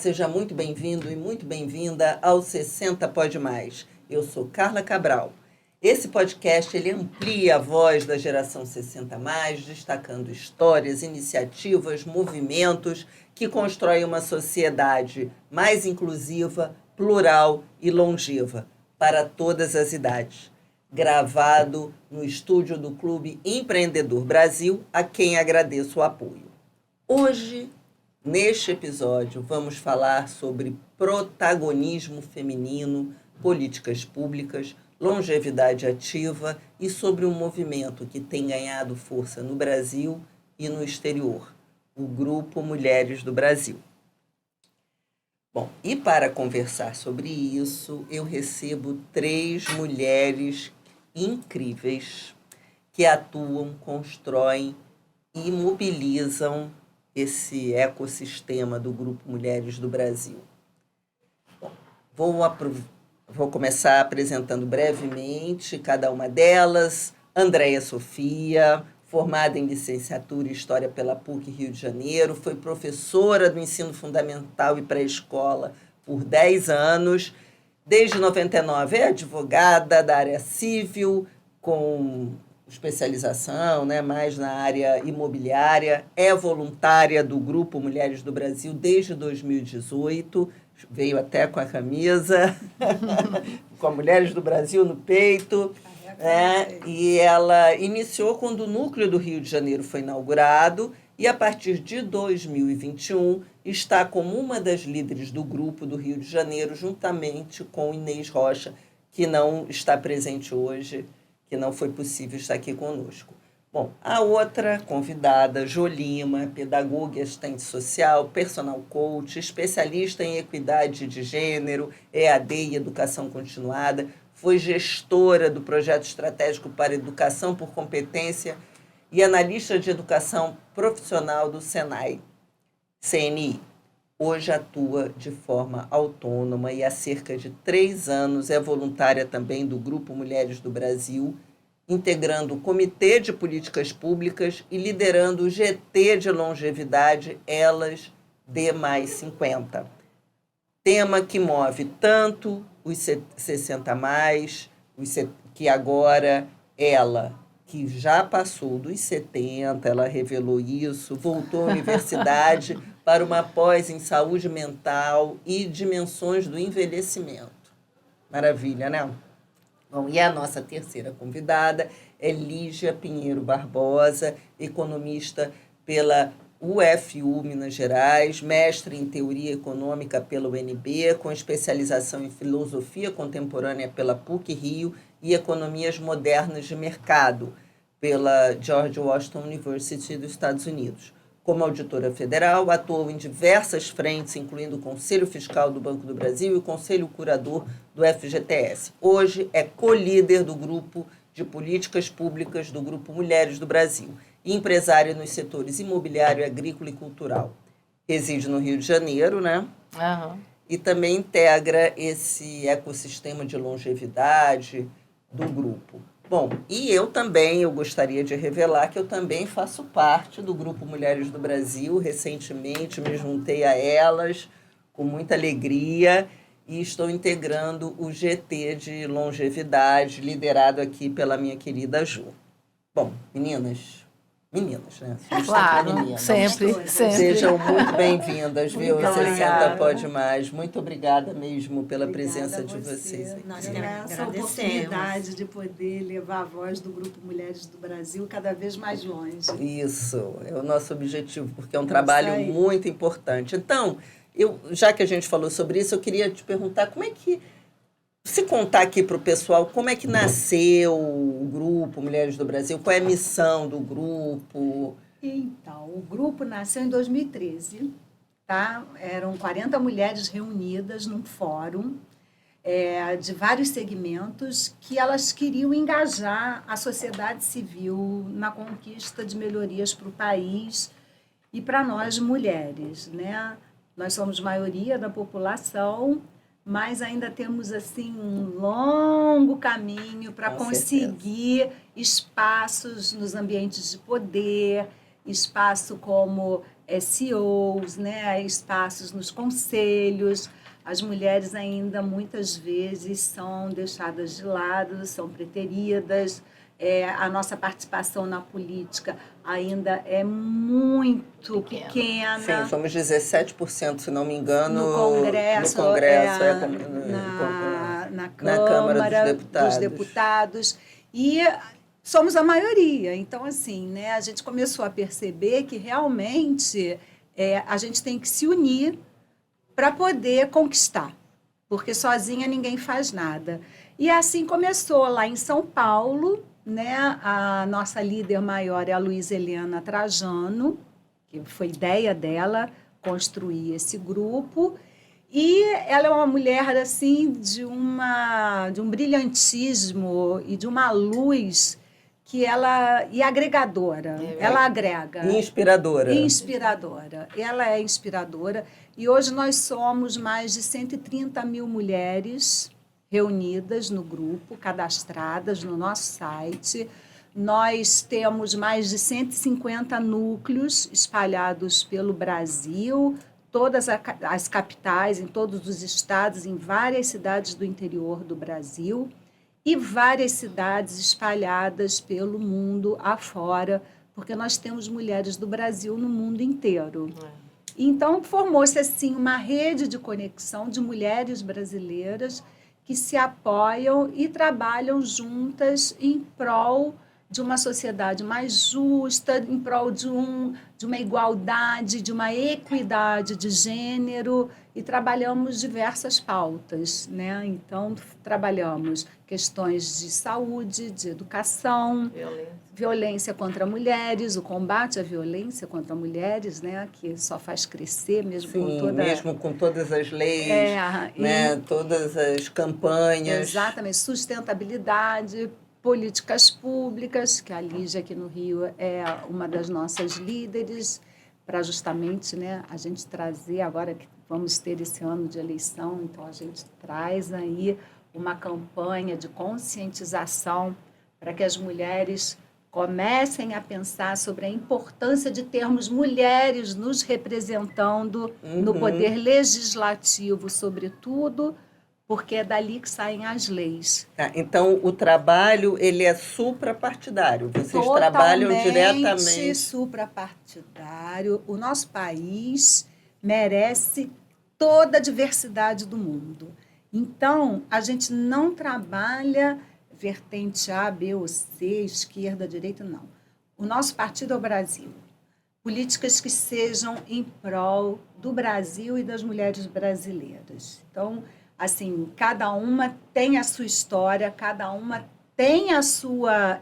seja muito bem-vindo e muito bem-vinda ao 60 Pode Mais. Eu sou Carla Cabral. Esse podcast ele amplia a voz da geração 60+, destacando histórias, iniciativas, movimentos que constroem uma sociedade mais inclusiva, plural e longeva para todas as idades. Gravado no estúdio do Clube Empreendedor Brasil, a quem agradeço o apoio. Hoje, neste episódio, vamos falar sobre protagonismo feminino, políticas públicas, longevidade ativa e sobre um movimento que tem ganhado força no Brasil e no exterior, o Grupo Mulheres do Brasil. Bom, e para conversar sobre isso, eu recebo 3 mulheres incríveis que atuam, constroem e mobilizam esse ecossistema do Grupo Mulheres do Brasil. Bom, vou começar apresentando brevemente cada uma delas. Andréia Sofia, formada em licenciatura em História pela PUC Rio de Janeiro, foi professora do ensino fundamental e pré-escola por 10 anos. Desde 99 é advogada da área civil, com especialização, mais na área imobiliária, é voluntária do Grupo Mulheres do Brasil desde 2018, veio até com a camisa, com a Mulheres do Brasil no peito, e ela iniciou quando o Núcleo do Rio de Janeiro foi inaugurado e, a partir de 2021, está como uma das líderes do grupo do Rio de Janeiro, juntamente com Inês Rocha, que não está presente hoje, que não foi possível estar aqui conosco. Bom, a outra convidada, Jo Lima, pedagoga e assistente social, personal coach, especialista em equidade de gênero, EAD e educação continuada, foi gestora do projeto estratégico para educação por competência e analista de educação profissional do Senai, CNI. Hoje atua de forma autônoma e há cerca de 3 anos é voluntária também do Grupo Mulheres do Brasil, integrando o Comitê de Políticas Públicas e liderando o GT de Longevidade Elas D+50. Tema que move tanto os 60+, que agora ela, que já passou dos 70, ela revelou isso, voltou à universidade para uma pós em saúde mental e dimensões do envelhecimento. Maravilha, né? Bom, e a nossa terceira convidada é Lígia Pinheiro Barbosa, economista pela UFU Minas Gerais, mestre em Teoria Econômica pela UNB, com especialização em Filosofia Contemporânea pela PUC Rio e Economias Modernas de Mercado pela George Washington University dos Estados Unidos. Como auditora federal, atuou em diversas frentes, incluindo o Conselho Fiscal do Banco do Brasil e o Conselho Curador do FGTS. Hoje é co-líder do Grupo de Políticas Públicas do Grupo Mulheres do Brasil e empresária nos setores imobiliário, agrícola e cultural. Reside no Rio de Janeiro, E também integra esse ecossistema de longevidade do grupo. Bom, e eu gostaria de revelar que eu também faço parte do Grupo Mulheres do Brasil. Recentemente me juntei a elas com muita alegria e estou integrando o GT de Longevidade, liderado aqui pela minha querida Jo. Bom, meninas, né? Claro, sempre. Sejam muito bem-vindas, viu? 60 Pode Mais. Muito obrigada mesmo pela presença de vocês aqui. Nós essa oportunidade de poder levar a voz do Grupo Mulheres do Brasil cada vez mais longe. Isso, é o nosso objetivo, porque é um trabalho muito importante. Então, já que a gente falou sobre isso, eu queria te perguntar como é que, se contar aqui para o pessoal, como é que nasceu o Grupo Mulheres do Brasil, qual é a missão do grupo? Então, o grupo nasceu em 2013, tá? Eram 40 mulheres reunidas num fórum de vários segmentos que elas queriam engajar a sociedade civil na conquista de melhorias para o país e para nós mulheres, né? Nós somos maioria da população, mas ainda temos assim um longo caminho para conseguir espaços nos ambientes de poder, espaço como CEOs, né, espaços nos conselhos. As mulheres ainda muitas vezes são deixadas de lado, são preteridas. A nossa participação na política ainda é muito pequena. Sim, somos 17%, se não me engano, no Congresso, na Câmara dos Deputados. E somos a maioria. Então, assim, né, a gente começou a perceber que realmente a gente tem que se unir para poder conquistar, porque sozinha ninguém faz nada. E assim começou lá em São Paulo, né? A nossa líder maior é a Luísa Helena Trajano, que foi ideia dela construir esse grupo. E ela é uma mulher assim de um brilhantismo e de uma luz que e agregadora. Ela agrega. Inspiradora. Ela é inspiradora. E hoje nós somos mais de 130 mil mulheres reunidas no grupo, cadastradas no nosso site. Nós temos mais de 150 núcleos espalhados pelo Brasil, todas as capitais, em todos os estados, em várias cidades do interior do Brasil e várias cidades espalhadas pelo mundo afora, porque nós temos mulheres do Brasil no mundo inteiro. Então, formou-se assim uma rede de conexão de mulheres brasileiras que se apoiam e trabalham juntas em prol de uma sociedade mais justa, em prol de uma igualdade, de uma equidade de gênero, e trabalhamos diversas pautas, né? Então, trabalhamos questões de saúde, de educação, violência contra mulheres, o combate à violência contra mulheres, né? Que só faz crescer mesmo. Sim, mesmo com todas as leis, né? Todas as campanhas. Exatamente, sustentabilidade, políticas públicas, que a Lígia aqui no Rio é uma das nossas líderes, para justamente, né, a gente trazer, agora que vamos ter esse ano de eleição, então a gente traz aí uma campanha de conscientização para que as mulheres comecem a pensar sobre a importância de termos mulheres nos representando no poder legislativo, sobretudo, porque é dali que saem as leis. Então, o trabalho, ele é suprapartidário. Vocês Totalmente trabalham diretamente. Suprapartidário. O nosso país merece toda a diversidade do mundo. Então, a gente não trabalha vertente A, B ou C, esquerda, direita, não. O nosso partido é o Brasil. Políticas que sejam em prol do Brasil e das mulheres brasileiras. Então, assim, cada uma tem a sua história, cada uma tem a sua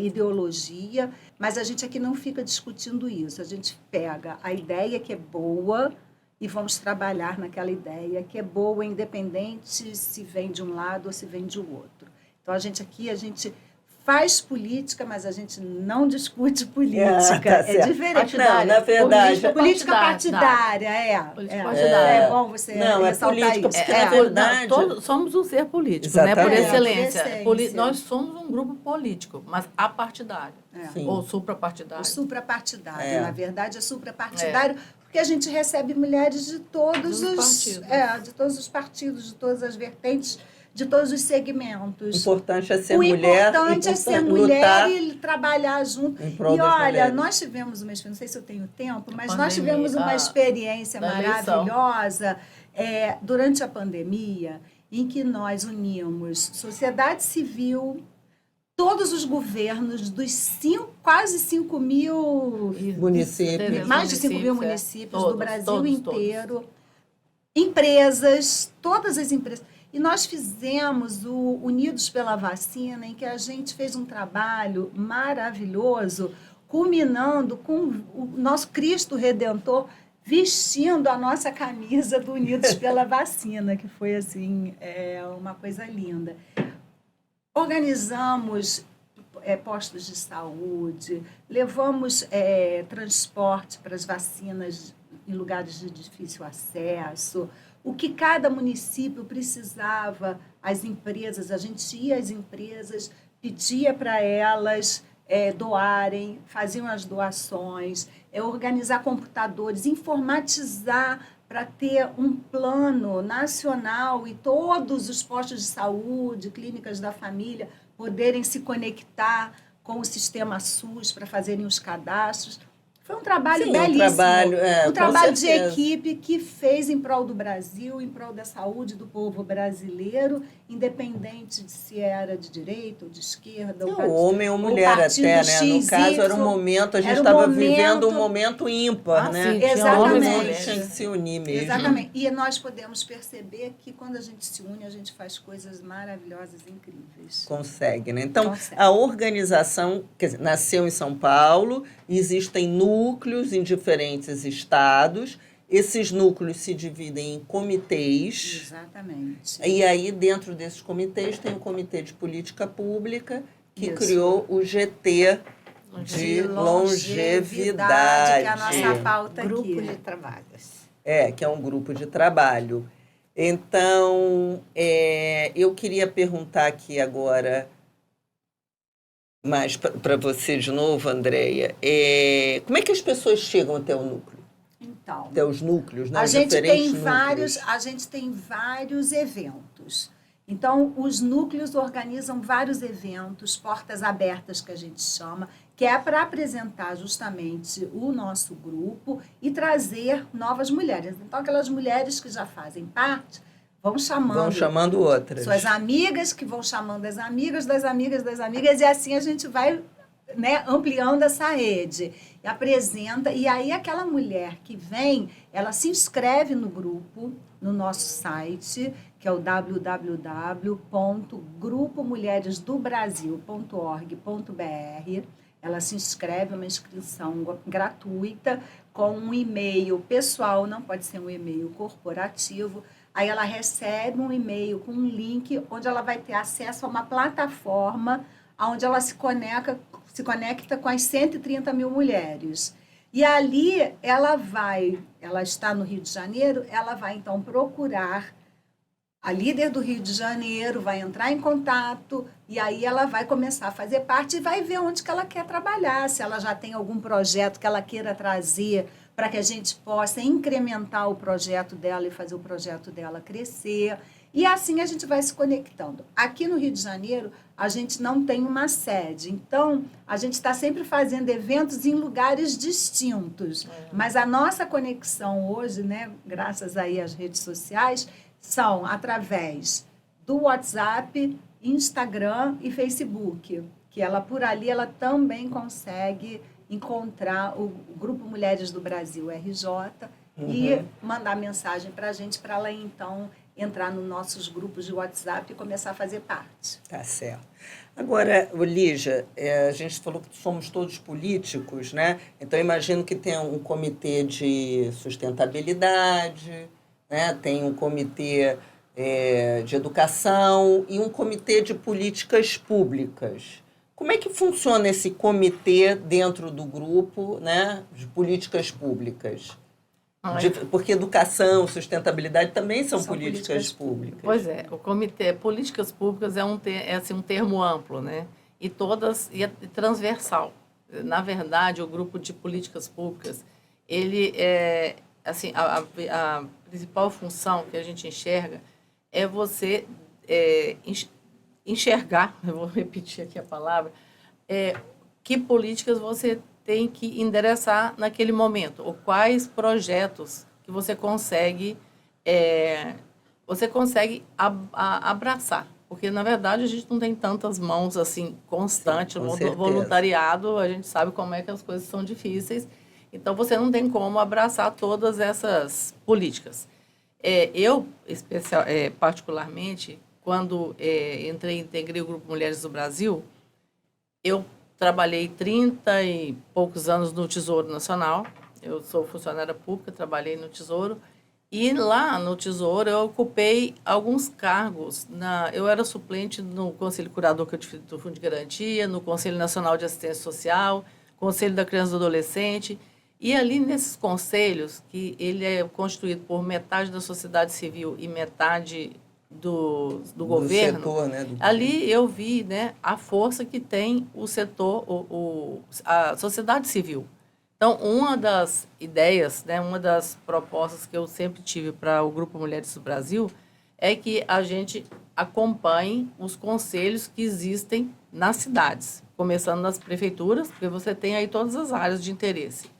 ideologia, mas a gente aqui não fica discutindo isso. A gente pega a ideia que é boa e vamos trabalhar naquela ideia que é boa, independente se vem de um lado ou se vem de outro. Então, a gente faz política, mas a gente não discute política. Tá é diferente. Não, na verdade... Política partidária, Política partidária. É bom você ressaltar política, isso. Porque, na verdade... Todos somos um ser político, Exatamente. né? Por excelência. Por essência. Nós somos um grupo político, mas apartidário. Ou suprapartidário. O suprapartidário, na verdade, é suprapartidário, porque a gente recebe mulheres de todos os partidos, de todas as vertentes, de todos os segmentos. O importante é ser mulher. O importante é ser mulher e trabalhar junto. E olha, nós tivemos uma experiência, não sei se eu tenho tempo, mas nós tivemos uma experiência maravilhosa durante a pandemia, em que nós unimos sociedade civil, todos os governos dos quase 5 mil municípios, mais de 5 mil municípios do Brasil inteiro, empresas, todas as empresas. E nós fizemos o Unidos pela Vacina, em que a gente fez um trabalho maravilhoso, culminando com o nosso Cristo Redentor vestindo a nossa camisa do Unidos pela Vacina, que foi assim, uma coisa linda. Organizamos postos de saúde, levamos transporte para as vacinas em lugares de difícil acesso. O que cada município precisava, as empresas, a gente ia às empresas, pedia para elas doarem, faziam as doações, organizar computadores, informatizar para ter um plano nacional e todos os postos de saúde, clínicas da família, poderem se conectar com o sistema SUS para fazerem os cadastros. Foi um trabalho belíssimo. Um trabalho de equipe que fez em prol do Brasil, em prol da saúde do povo brasileiro, independente de se era de direita ou de esquerda. Ou homem ou mulher até, né? No caso, era um momento, a gente estava vivendo um momento ímpar, né? Sim, exatamente. Tinha que se unir mesmo. Exatamente. E nós podemos perceber que quando a gente se une, a gente faz coisas maravilhosas e incríveis. Consegue, né? Então, a organização, quer dizer, nasceu em São Paulo, existem núcleos em diferentes estados. Esses núcleos se dividem em comitês. Exatamente. E aí, dentro desses comitês, tem o Comitê de Política Pública, que criou o GT de longevidade. Que é a nossa pauta aqui. Grupo de trabalhos. Que é um grupo de trabalho. Então, eu queria perguntar aqui agora, mais para você de novo, Andréia, como é que as pessoas chegam até o núcleo? Então, até os núcleos, né? A gente tem vários eventos. Então, os núcleos organizam vários eventos, portas abertas que a gente chama, que é para apresentar justamente o nosso grupo e trazer novas mulheres. Então, aquelas mulheres que já fazem parte vão chamando outras. Suas amigas, que vão chamando as amigas das amigas das amigas, e assim a gente vai, né, ampliando essa rede. E apresenta, e aí aquela mulher que vem, ela se inscreve no grupo, no nosso site, que é o www.grupomulheresdobrasil.org.br. Ela se inscreve, uma inscrição gratuita, com um e-mail pessoal, não pode ser um e-mail corporativo. Aí ela recebe um e-mail com um link, onde ela vai ter acesso a uma plataforma, onde ela se conecta com as 130 mil mulheres. E ali ela está no Rio de Janeiro, ela vai então procurar a líder do Rio de Janeiro, vai entrar em contato, e aí ela vai começar a fazer parte e vai ver onde que ela quer trabalhar, se ela já tem algum projeto que ela queira trazer para que a gente possa incrementar o projeto dela e fazer o projeto dela crescer. E assim a gente vai se conectando. Aqui no Rio de Janeiro, a gente não tem uma sede. Então, a gente está sempre fazendo eventos em lugares distintos. Mas a nossa conexão hoje, né, graças aí às redes sociais, são através do WhatsApp, Instagram e Facebook. Que ela, por ali, ela também consegue encontrar o Grupo Mulheres do Brasil, RJ, e mandar mensagem para a gente, para ela, então, entrar nos nossos grupos de WhatsApp e começar a fazer parte. Tá certo. Agora, Lígia, a gente falou que somos todos políticos, né? Então, imagino que tem um comitê de sustentabilidade, né? Tem um comitê de educação e um comitê de políticas públicas. Como é que funciona esse comitê dentro do grupo, né, de políticas públicas? Porque educação, sustentabilidade também são políticas públicas. Pois é, o comitê políticas públicas é um termo amplo, né? E é transversal. Na verdade, o grupo de políticas públicas, ele é assim, a principal função que a gente enxerga é você enxergar, eu vou repetir aqui a palavra, que políticas você tem que endereçar naquele momento, ou quais projetos que você consegue abraçar. Porque, na verdade, a gente não tem tantas mãos assim constantes. No voluntariado, a gente sabe como é que as coisas são difíceis. Então, você não tem como abraçar todas essas políticas. Eu, particularmente, quando integrei o Grupo Mulheres do Brasil, eu trabalhei 30 e poucos anos no Tesouro Nacional. Eu sou funcionária pública, trabalhei no Tesouro. E lá no Tesouro eu ocupei alguns cargos. Eu era suplente no Conselho Curador do Fundo de Garantia, no Conselho Nacional de Assistência Social, Conselho da Criança e do Adolescente. E ali nesses conselhos, que ele é constituído por metade da sociedade civil e metade do governo, setor, né, ali eu vi, né, a força que tem o setor, a sociedade civil. Então, uma das ideias, né, uma das propostas que eu sempre tive para o Grupo Mulheres do Brasil é que a gente acompanhe os conselhos que existem nas cidades, começando nas prefeituras, porque você tem aí todas as áreas de interesse.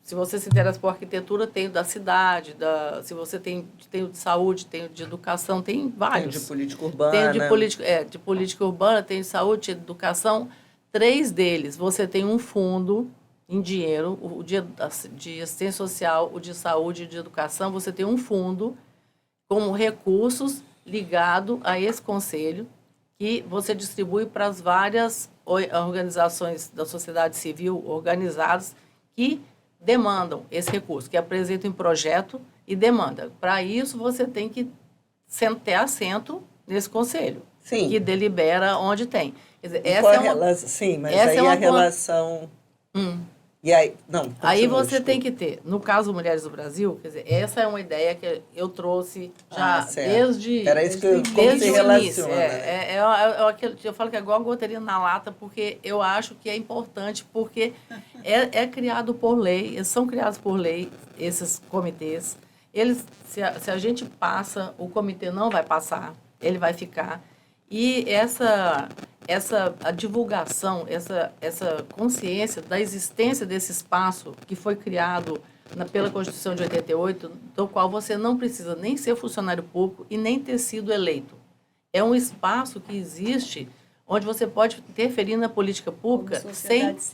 Se você se interessa por arquitetura, tem o da cidade, se você tem o de saúde, tem o de educação, tem vários. Tem o de política urbana. Tem o de política urbana, tem de saúde, de educação. 3 deles, você tem um fundo em dinheiro, o de assistência social, o de saúde e de educação, você tem um fundo com recursos ligado a esse conselho que você distribui para as várias organizações da sociedade civil organizadas que demandam esse recurso, que apresentam em projeto e demanda. Para isso, você tem que ter assento nesse conselho, Sim. que delibera onde tem. Quer dizer, Sim, mas aí a relação... E aí, não, aí você tem que ter, no caso Mulheres do Brasil, quer dizer, essa é uma ideia que eu trouxe já desde... Era isso que como se relaciona. Eu falo que é igual a goteirinha na lata, porque eu acho que é importante, porque é criado por lei, são criados por lei esses comitês. Se a gente passa, o comitê não vai passar, ele vai ficar. E a divulgação, essa consciência da existência desse espaço que foi criado pela Constituição de 88, do qual você não precisa nem ser funcionário público e nem ter sido eleito. É um espaço que existe onde você pode interferir na política pública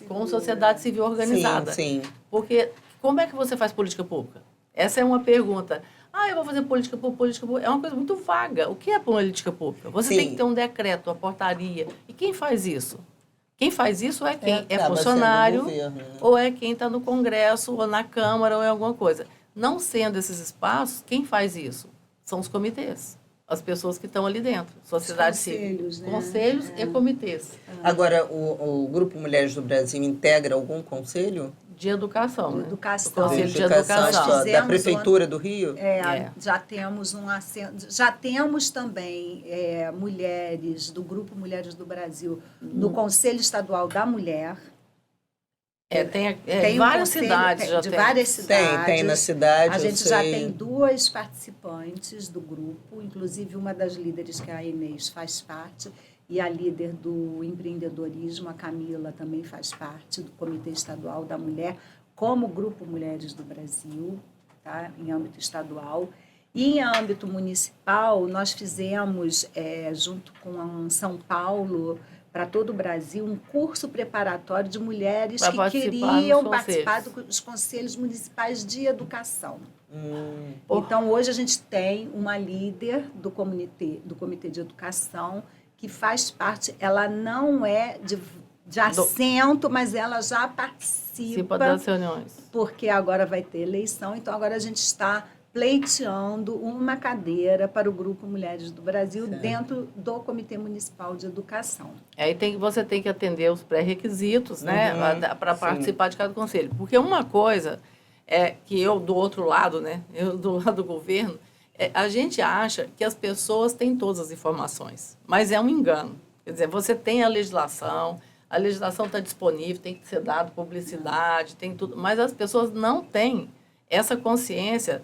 com sociedade civil organizada. Sim. Porque como é que você faz política pública? Essa é uma pergunta. Eu vou fazer política pública. É uma coisa muito vaga. O que é política pública? Você tem que ter um decreto, uma portaria. E quem faz isso? Quem faz isso é quem é funcionário, governo, né? Ou é quem está no Congresso, ou na Câmara, ou em alguma coisa. Não sendo esses espaços, quem faz isso? São os comitês. As pessoas que estão ali dentro. Sociedade civil. Né? Conselhos e comitês. Agora, o Grupo Mulheres do Brasil integra algum conselho? De educação, né? Educação. O Conselho de Educação. Da Prefeitura do Rio? Já temos já temos também mulheres do Grupo Mulheres do Brasil no Conselho Estadual da Mulher. Tem várias cidades. Várias cidades. Tem na cidade. A gente já tem 2 participantes do grupo, inclusive uma das líderes, que é a Inês, faz parte. E a líder do empreendedorismo, a Camila, também faz parte do Comitê Estadual da Mulher, como Grupo Mulheres do Brasil, tá? Em âmbito estadual. E em âmbito municipal, nós fizemos, junto com São Paulo, para todo o Brasil, um curso preparatório de mulheres que queriam participar dos conselhos municipais de educação. Então, hoje a gente tem uma líder do comitê de educação que faz parte, ela não é de assento, mas ela já participa das reuniões. Porque agora vai ter eleição, então agora a gente está pleiteando uma cadeira para o Grupo Mulheres do Brasil dentro do Comitê Municipal de Educação. Aí você tem que atender os pré-requisitos, né, para participar de cada conselho. Porque uma coisa é que eu, do outro lado, né, eu do lado do governo, a gente acha que as pessoas têm todas as informações, mas é um engano. Quer dizer, você tem a legislação está disponível, tem que ser dado publicidade, tem tudo, mas as pessoas não têm essa consciência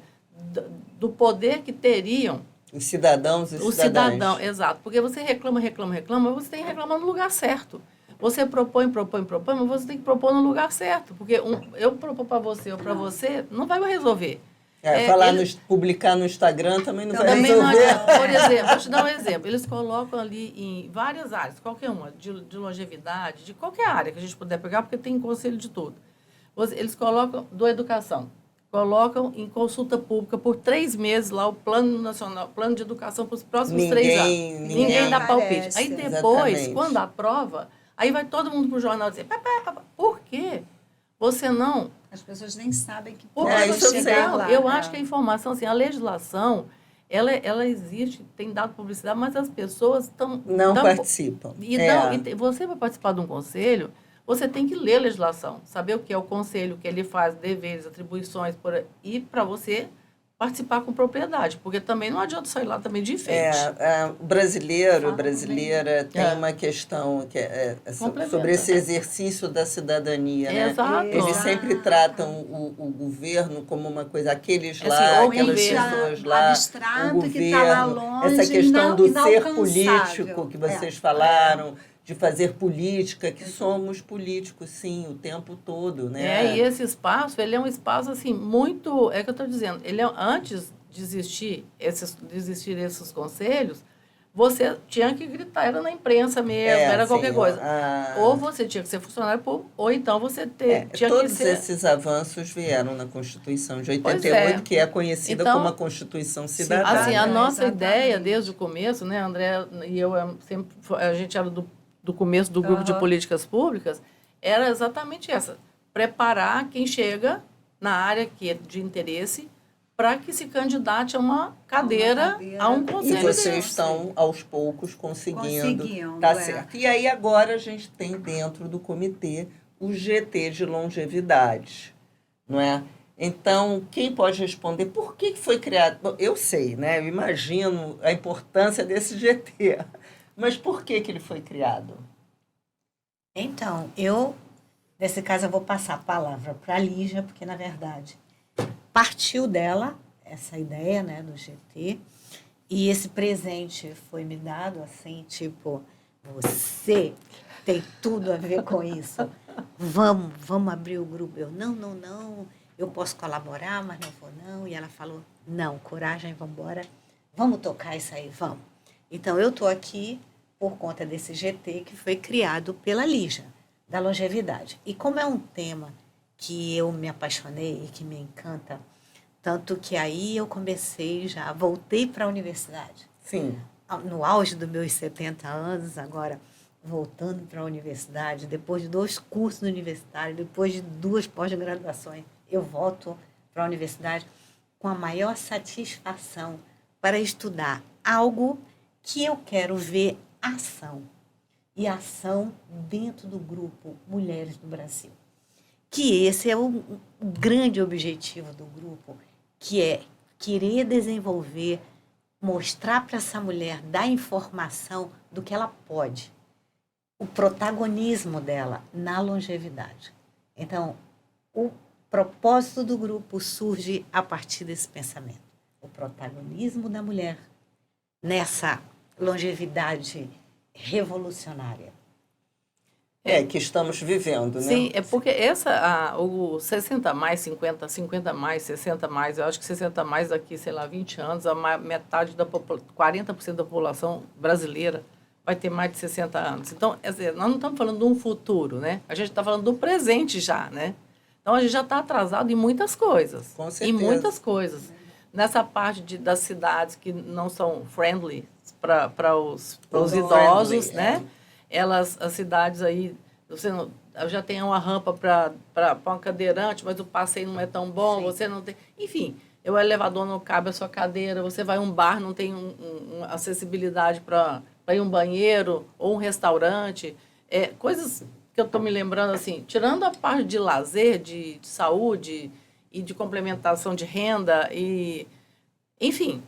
do poder que teriam os cidadãos e cidadãs. O cidadão, exato. Porque você reclama, mas você tem que reclamar no lugar certo. Você propõe, mas você tem que propor no lugar certo. Porque eu propor para você ou para você não vai resolver. Publicar no Instagram também não vai resolver. Por exemplo, vou te dar um exemplo. Eles colocam ali em várias áreas, qualquer uma, de longevidade, de qualquer área que a gente puder pegar, porque tem conselho de tudo. Eles colocam do educação. Colocam em consulta pública por 3 meses lá o Plano Nacional, Plano de Educação para os próximos 3 anos. Ninguém dá palpite. Aí depois, quando aprova, aí vai todo mundo para o jornal dizer, por quê? Você não... As pessoas nem sabem que chegar lá. Eu acho que a informação, assim, a legislação, ela existe, tem dado publicidade, mas as pessoas não participam. E você vai participar de um conselho, você tem que ler a legislação, saber o que é o conselho, o que ele faz, deveres, atribuições, e para você participar com propriedade, porque também não adianta sair lá também de enfeite. O brasileiro, Fala brasileira tem uma questão que Complementa. sobre esse exercício da cidadania, né? Exato. Eles sempre tratam o governo como uma coisa, aqueles lá, Assim, o aquelas governo pessoas lá, abstrato o que está lá governo, longe, essa questão do ser inalcançável. político que vocês falaram, de fazer política, que somos políticos, sim, o tempo todo, né? E esse espaço, ele é um espaço, assim, muito... É o que eu estou dizendo, ele é, antes de existir esses conselhos, você tinha que gritar, era na imprensa mesmo, era qualquer coisa. Ou você tinha que ser funcionário público, ou então você tinha que todos ser... esses avanços vieram na Constituição de Pois 88, é. que é conhecida Então, como a Constituição Cidadã. Assim, a nossa Exatamente. ideia, desde o começo, né, André e eu, a gente era do começo do grupo de políticas públicas, era exatamente essa, preparar quem chega na área que é de interesse para que se candidate a uma cadeira, a um E conselho vocês desse. estão, aos poucos, conseguindo. Conseguindo, Tá certo. E aí, agora, a gente tem dentro do comitê o GT de longevidade, não é? Então, quem pode responder por que foi criado? Bom, eu sei, né? Eu imagino a importância desse GT. Mas por que ele foi criado? Então, nesse caso, eu vou passar a palavra para a Lígia, porque, na verdade, partiu dela essa ideia, né, do GT, e esse presente foi me dado, assim, tipo, você tem tudo a ver com isso. Vamos abrir o grupo. Eu, não, eu posso colaborar, mas não vou não. E ela falou, não, coragem, vamos embora, vamos tocar isso aí, vamos. Então, eu estou aqui por conta desse GT que foi criado pela Lígia, da longevidade. E como é um tema que eu me apaixonei e que me encanta, tanto que aí eu voltei para a universidade. Sim. No auge dos meus 70 anos, agora voltando para a universidade, depois de 2 cursos universitários, depois de 2 pós-graduações, eu volto para a universidade com a maior satisfação para estudar algo que eu quero ver ação. E ação dentro do grupo Mulheres do Brasil. Que esse é o grande objetivo do grupo, que é querer desenvolver, mostrar para essa mulher, dar informação do que ela pode. O protagonismo dela na longevidade. Então, o propósito do grupo surge a partir desse pensamento. O protagonismo da mulher nessa longevidade revolucionária. Que estamos vivendo, né? Sim, é porque o 60 mais, 50, 50 mais, 60 mais, eu acho que 60 mais daqui, sei lá, 20 anos, metade 40% da população brasileira vai ter mais de 60 anos. Então, quer dizer, nós não estamos falando de um futuro, né? A gente está falando do presente já, né? Então, a gente já está atrasado em muitas coisas. Com certeza. Em muitas coisas. Nessa parte das cidades que não são friendly para os idosos, né? As cidades aí, já tem uma rampa para um cadeirante, mas o passeio não é tão bom, você não tem... Enfim, o elevador não cabe a sua cadeira, você vai a um bar, não tem acessibilidade para ir a um banheiro ou um restaurante. Coisas que eu estou me lembrando, assim, tirando a parte de lazer, de saúde e de complementação de renda, enfim,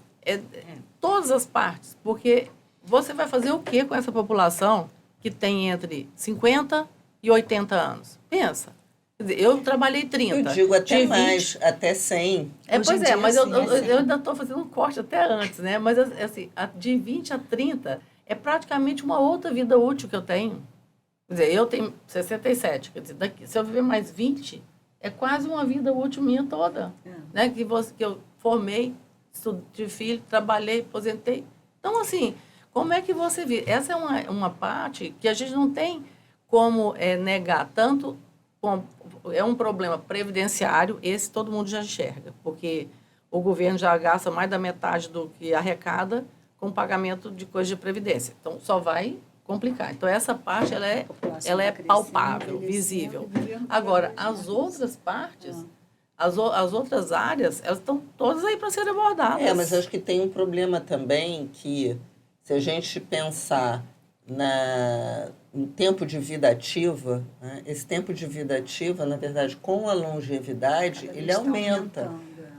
todas as partes, porque você vai fazer o quê com essa população que tem entre 50 e 80 anos? Pensa. Quer dizer, eu trabalhei 30. Eu digo até de 20. mais, até 100. Pois é, mas assim, eu ainda estou fazendo um corte até antes, né? Mas, assim, de 20 a 30 é praticamente uma outra vida útil que eu tenho. Quer dizer, eu tenho 67, quer dizer, se eu viver mais 20, é quase uma vida útil minha toda. Né? Que eu formei, tive filho, trabalhei, aposentei. Então, assim, como é que você vive? Essa é uma parte que a gente não tem como negar. Tanto é um problema previdenciário, esse todo mundo já enxerga, porque o governo já gasta mais da metade do que arrecada com pagamento de coisas de previdência. Então, só vai complicar. Então, essa parte, ela é palpável, visível. Agora, as outras partes, as outras áreas, elas estão todas aí para serem abordadas. Mas acho que tem um problema também que, se a gente pensar no tempo de vida ativa, né, esse tempo de vida ativa, na verdade, com a longevidade, ele aumenta.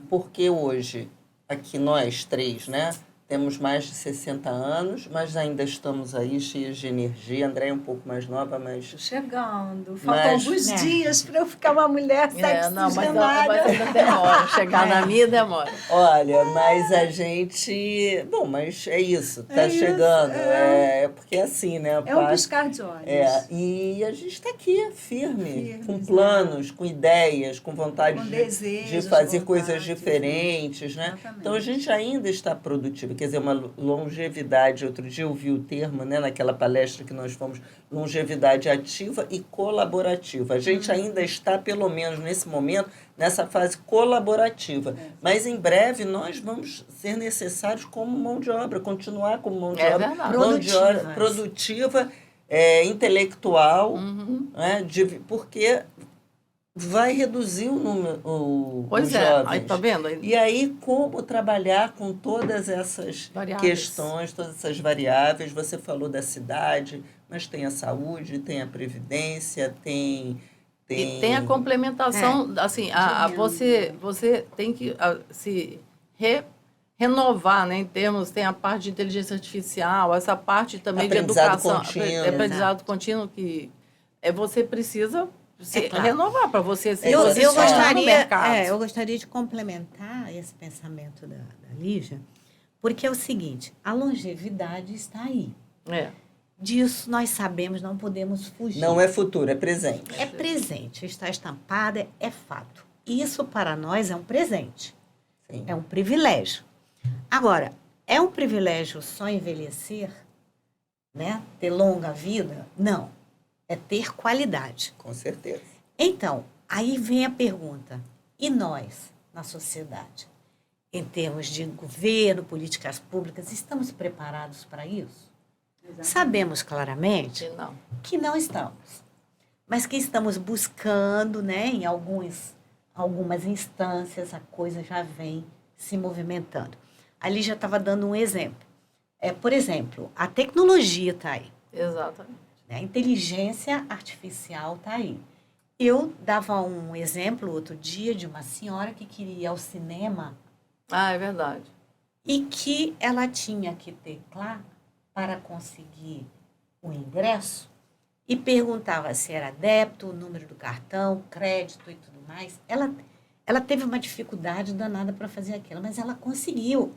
Porque hoje, aqui nós três, né? Temos mais de 60 anos, mas ainda estamos aí cheios de energia. A Andréia é um pouco mais nova, mas... Chegando. Faltam alguns dias para eu ficar uma mulher Não, mas sexagenária. ainda demora. Chegar na minha demora. Olha, mas a gente... Bom, mas é isso, tá É isso, chegando. É porque é assim, né? É um piscar de olhos. E a gente está aqui, firme, com Firmes, planos, com ideias, com vontade Com de desejos, fazer vontades, coisas diferentes, né? Exatamente. Então a gente ainda está produtivo, quer dizer, uma longevidade. Outro dia eu vi o termo, né, naquela palestra que nós fomos, longevidade ativa e colaborativa. A gente ainda está, pelo menos nesse momento, nessa fase colaborativa. Mas em breve nós vamos ser necessários como mão de obra, continuar como mão de obra, verdade. mão de obra produtiva, intelectual, né, porque vai reduzir o número Pois os é, jovens. aí tá vendo? E aí, como trabalhar com todas essas questões, todas essas variáveis? Você falou da cidade, mas tem a saúde, tem a previdência, tem... E tem a complementação, assim, você tem que se renovar, né, em termos, tem a parte de inteligência artificial, essa parte também de educação, aprendizado contínuo, que você precisa se renovar para você se posicionar no mercado. Eu gostaria de complementar esse pensamento da Lígia, porque é o seguinte, a longevidade está aí. Disso nós sabemos, não podemos fugir. Não é futuro, é presente. É presente, está estampada, é fato. Isso para nós é um presente. Sim. É um privilégio. Agora, é um privilégio só envelhecer, né? Ter longa vida? Não. É ter qualidade. Com certeza. Então, aí vem a pergunta. E nós, na sociedade? Em termos de governo, políticas públicas, estamos preparados para isso? Exatamente. Sabemos claramente que não estamos. Mas que estamos buscando, né, em algumas instâncias, a coisa já vem se movimentando. Ali já estava dando um exemplo. Por exemplo, a tecnologia está aí. Exatamente. A inteligência artificial está aí. Eu dava um exemplo outro dia de uma senhora que queria ir ao cinema. É verdade. E que ela tinha que teclar para conseguir o ingresso e perguntava se era débito, o número do cartão, crédito e tudo mais. Ela teve uma dificuldade danada para fazer aquilo, mas ela conseguiu.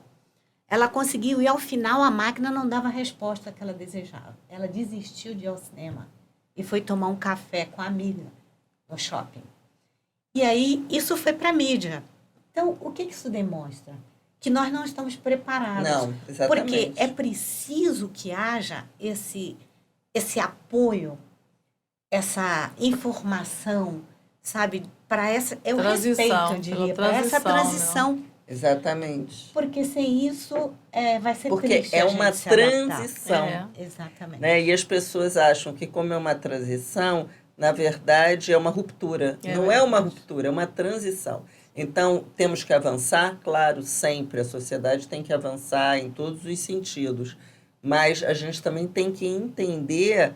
Ela conseguiu e, ao final, a máquina não dava a resposta que ela desejava. Ela desistiu de ir ao cinema e foi tomar um café com a amiga no shopping. E aí, isso foi para a mídia. Então, o que isso demonstra? Que nós não estamos preparados. Não, exatamente. Porque é preciso que haja esse apoio, essa informação, sabe? Para essa... É o respeito, eu diria, para essa transição. Não. Exatamente. Porque sem isso vai ser porque triste. Porque é uma transição. Exatamente. Né? E as pessoas acham que, como é uma transição, na verdade é uma ruptura. Não é uma ruptura, é uma transição. Então, temos que avançar, claro, sempre. A sociedade tem que avançar em todos os sentidos. Mas a gente também tem que entender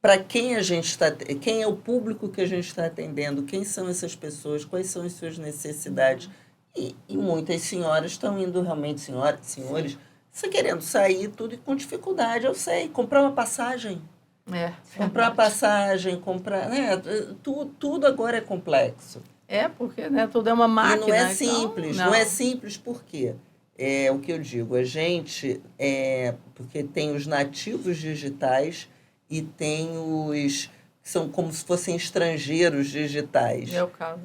para quem a gente está, quem é o público que a gente está atendendo, quem são essas pessoas, quais são as suas necessidades. E muitas senhoras estão indo realmente, senhores, você querendo sair tudo e com dificuldade, eu sei. Comprar uma passagem. Comprar uma passagem, comprar... Né, tudo agora é complexo. Porque né, tudo é uma máquina. E não é simples. Então, não é simples por quê? É o que eu digo. A gente... porque tem os nativos digitais e tem os... são como se fossem estrangeiros digitais. Meu caso,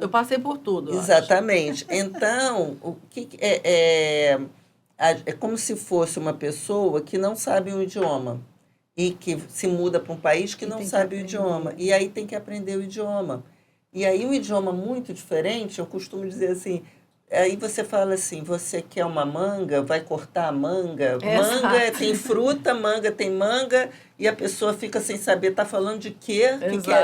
eu passei por tudo. Exatamente. Então, o que é como se fosse uma pessoa que não sabe o idioma e que se muda para um país que não sabe o idioma. E aí tem que aprender o idioma. E aí um idioma muito diferente, eu costumo dizer assim, aí você fala assim, você quer uma manga, vai cortar a manga. Manga tem fruta, manga tem manga, e a pessoa fica sem saber, está falando de quê?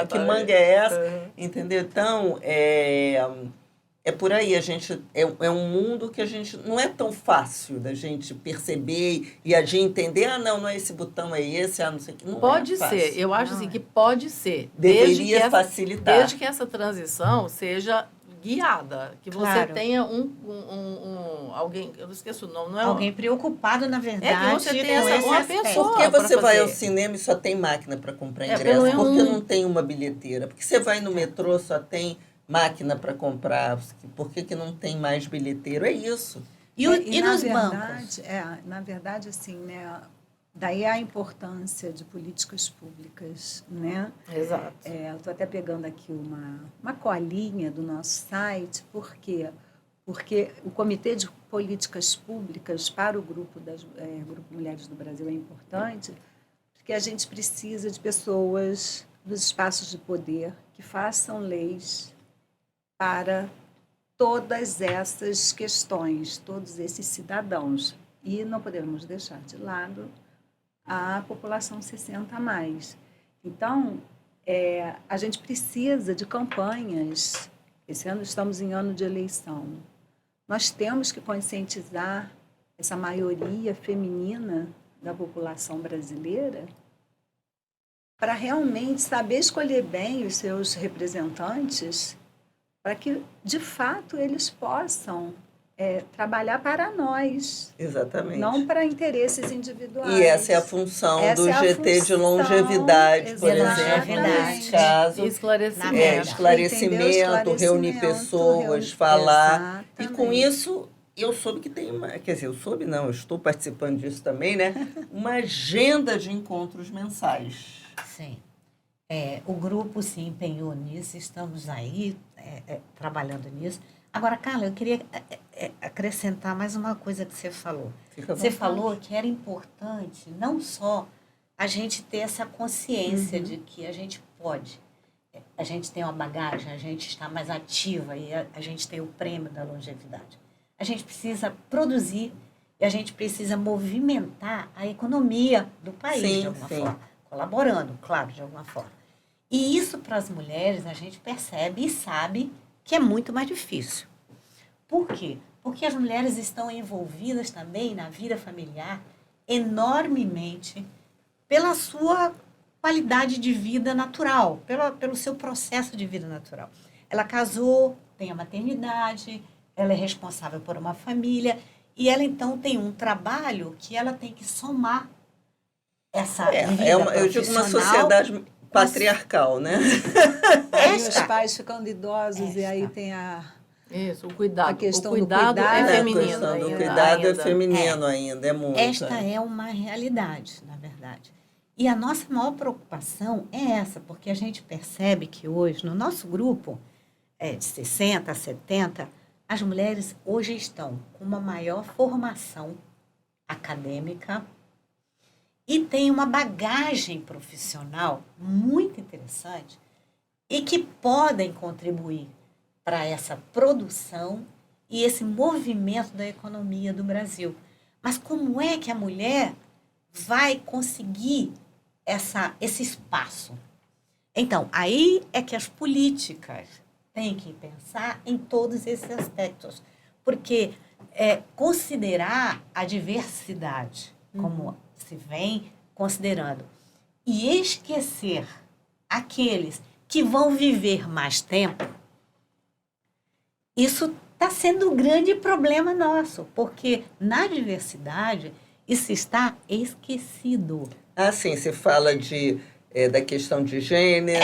Que manga é essa? Entendeu? Então, é por aí. A gente, é um mundo que a gente não é tão fácil da gente perceber e a gente entender, não é esse botão, é esse, não sei o que. Não pode ser, eu acho assim que pode ser. Deveria facilitar. Desde que essa transição seja guiada, que você Claro. tenha alguém, eu não esqueço o nome, não é Alguém preocupado, na verdade, você tem com essa- esse uma aspecto. pessoa. Porque pra você vai ao fazer. cinema e só tem máquina para comprar É, ingresso. pelo Porque menos não tem uma bilheteira. Porque você vai no metrô, só tem máquina para comprar. Por que não tem mais bilheteiro? É isso. E na nos bancos? verdade, na verdade, assim, né? Daí a importância de políticas públicas, né? Exato. Eu estou até pegando aqui uma colinha do nosso site, por quê? Porque o Comitê de Políticas Públicas para o Grupo Mulheres do Brasil é importante, porque a gente precisa de pessoas dos espaços de poder que façam leis para todas essas questões, todos esses cidadãos. E não podemos deixar de lado a população 60 a mais. Então, a gente precisa de campanhas. Esse ano estamos em ano de eleição. Nós temos que conscientizar essa maioria feminina da população brasileira para realmente saber escolher bem os seus representantes, para que, de fato, eles possam trabalhar para nós, Exatamente. não para interesses individuais. E essa é a função do GT de longevidade, por exemplo, nesse caso. Esclarecimento. Esclarecimento, reunir pessoas, falar. E Exatamente. com isso, eu soube que tem eu soube não, eu estou participando disso também, né? Uma agenda de encontros mensais. Sim. O grupo se empenhou nisso, estamos aí trabalhando nisso. Agora, Carla, eu queria acrescentar mais uma coisa que você falou. Você falou que era importante não só a gente ter essa consciência de que a gente pode, a gente tem uma bagagem, a gente está mais ativa e a gente tem o prêmio da longevidade. A gente precisa produzir e a gente precisa movimentar a economia do país, de alguma forma, colaborando, claro, de alguma forma. E isso, para as mulheres, a gente percebe e sabe que é muito mais difícil. Por quê? Porque as mulheres estão envolvidas também na vida familiar enormemente pela sua qualidade de vida natural, pelo seu processo de vida natural. Ela casou, tem a maternidade, ela é responsável por uma família e ela, então, tem um trabalho que ela tem que somar essa vida eu digo uma sociedade patriarcal, né? Aí os pais ficando idosos e aí tem Isso, o cuidado. A questão o cuidado do é cuidado. feminino. A questão do ainda. cuidado é feminino ainda, é muito. Esta é uma realidade, na verdade. E a nossa maior preocupação é essa, porque a gente percebe que hoje, no nosso grupo, de 60 a 70, as mulheres hoje estão com uma maior formação acadêmica e têm uma bagagem profissional muito interessante e que podem contribuir para essa produção e esse movimento da economia do Brasil. Mas como é que a mulher vai conseguir esse espaço? Então, aí é que as políticas têm que pensar em todos esses aspectos, porque considerar a diversidade, como se vem considerando, e esquecer aqueles que vão viver mais tempo, isso está sendo um grande problema nosso, porque na diversidade isso está esquecido. Ah, sim, você fala da questão de gênero,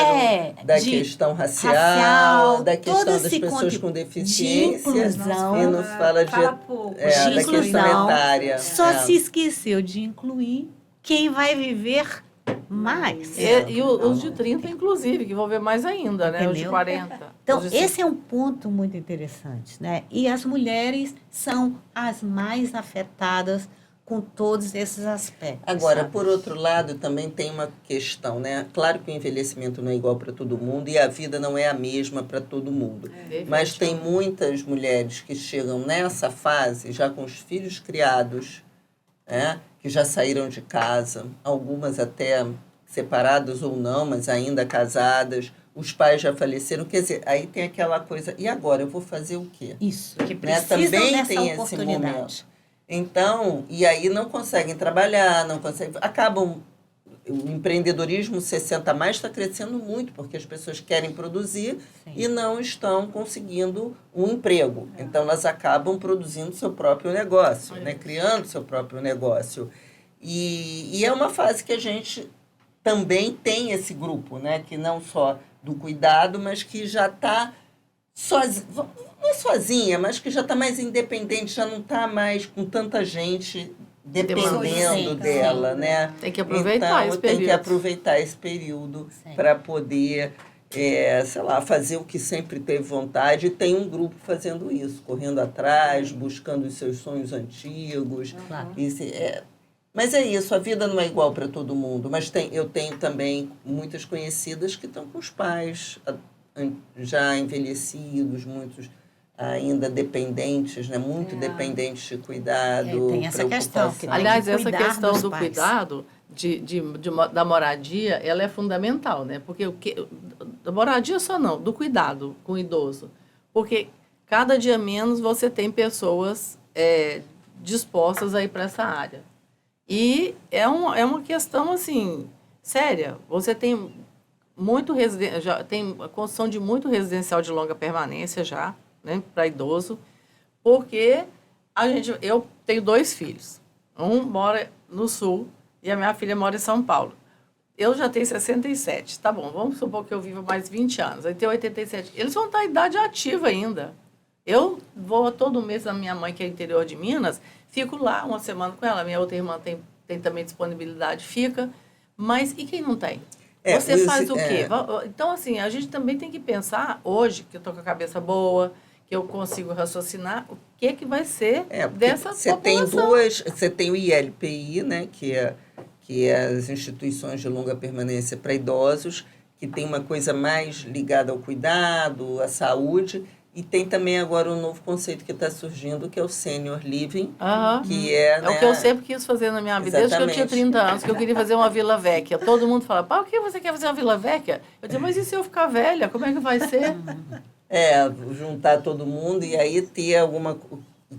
da questão racial, da questão das pessoas com deficiência, de inclusão, e não fala pouco. da questão etária. Só se esqueceu de incluir quem vai viver mais. E os de 30, inclusive, que vão ver mais ainda, né? Os de 40. Então, esse é um ponto muito interessante, né? E as mulheres são as mais afetadas com todos esses aspectos. Agora, sabe? por outro lado, também tem uma questão, né? Claro que o envelhecimento não é igual para todo mundo e a vida não é a mesma para todo mundo. Mas tem muitas mulheres que chegam nessa fase já com os filhos criados, né? Que já saíram de casa, algumas até separadas ou não, mas ainda casadas, os pais já faleceram. Quer dizer, aí tem aquela coisa, e agora eu vou fazer o quê? Isso, que Né? precisam Também dessa tem esse oportunidade. momento. Então, e aí não conseguem trabalhar, acabam o empreendedorismo 60 mais está crescendo muito, porque as pessoas querem produzir e não estão conseguindo um emprego. Então, elas acabam produzindo seu próprio negócio, né? Criando seu próprio negócio. E é uma fase que a gente também tem esse grupo, né? Que não só do cuidado, mas que já está não é sozinha, mas que já está mais independente, já não está mais com tanta gente dependendo dela, né? Tem que aproveitar então, esse período. Tem que aproveitar esse período para poder, sei lá, fazer o que sempre teve vontade. E tem um grupo fazendo isso, correndo atrás, buscando os seus sonhos antigos. Claro. Mas é isso, a vida não é igual para todo mundo. Mas eu tenho também muitas conhecidas que estão com os pais já envelhecidos, muitos ainda dependentes, né? Muito dependentes de cuidado. Tem essa questão. Que aliás, tem que essa cuidar questão dos do pais. cuidado da moradia, ela é fundamental, né? Porque da moradia só não, do cuidado com o idoso. Porque cada dia menos você tem pessoas dispostas a ir para essa área. E é uma questão, assim, séria. Você tem já tem a construção de muito residencial de longa permanência já, né, para idoso, porque eu tenho 2 filhos. Um mora no Sul e a minha filha mora em São Paulo. Eu já tenho 67, tá bom, vamos supor que eu viva mais 20 anos, aí tenho 87. Eles vão estar em idade ativa ainda. Eu vou todo mês na minha mãe, que é interior de Minas, fico lá uma semana com ela. Minha outra irmã tem também disponibilidade, fica. Mas e quem não tem? Você faz o quê? Então, assim, a gente também tem que pensar, hoje, que eu estou com a cabeça boa, que eu consigo raciocinar, o que vai ser dessa população. Você tem o ILPI, né, que é as instituições de longa permanência para idosos, que tem uma coisa mais ligada ao cuidado, à saúde, e tem também agora um novo conceito que está surgindo, que é o Senior Living, que é né, o que eu sempre quis fazer na minha vida, desde que eu tinha 30 anos, que eu queria fazer uma Vila Vecchia. Todo mundo fala, por que você quer fazer uma Vila Vecchia? Eu disse, mas e se eu ficar velha? Como é que vai ser? Juntar todo mundo e aí ter alguma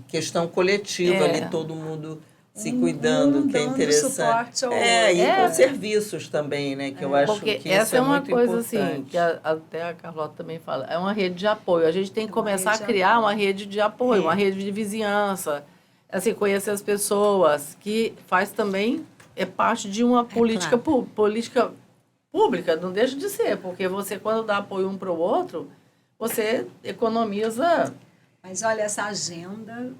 questão coletiva ali, todo mundo se cuidando, que é interessante. Suporte ao com serviços também, né? Que eu acho porque que essa isso é uma muito coisa importante. assim, que até a Carlota também fala, é uma rede de apoio. A gente tem que começar a criar uma rede de apoio, uma rede de vizinhança, assim, conhecer as pessoas, que faz também, parte de uma política, política pública, não deixa de ser, porque você, quando dá apoio um para o outro, você economiza. Mas olha, essa agenda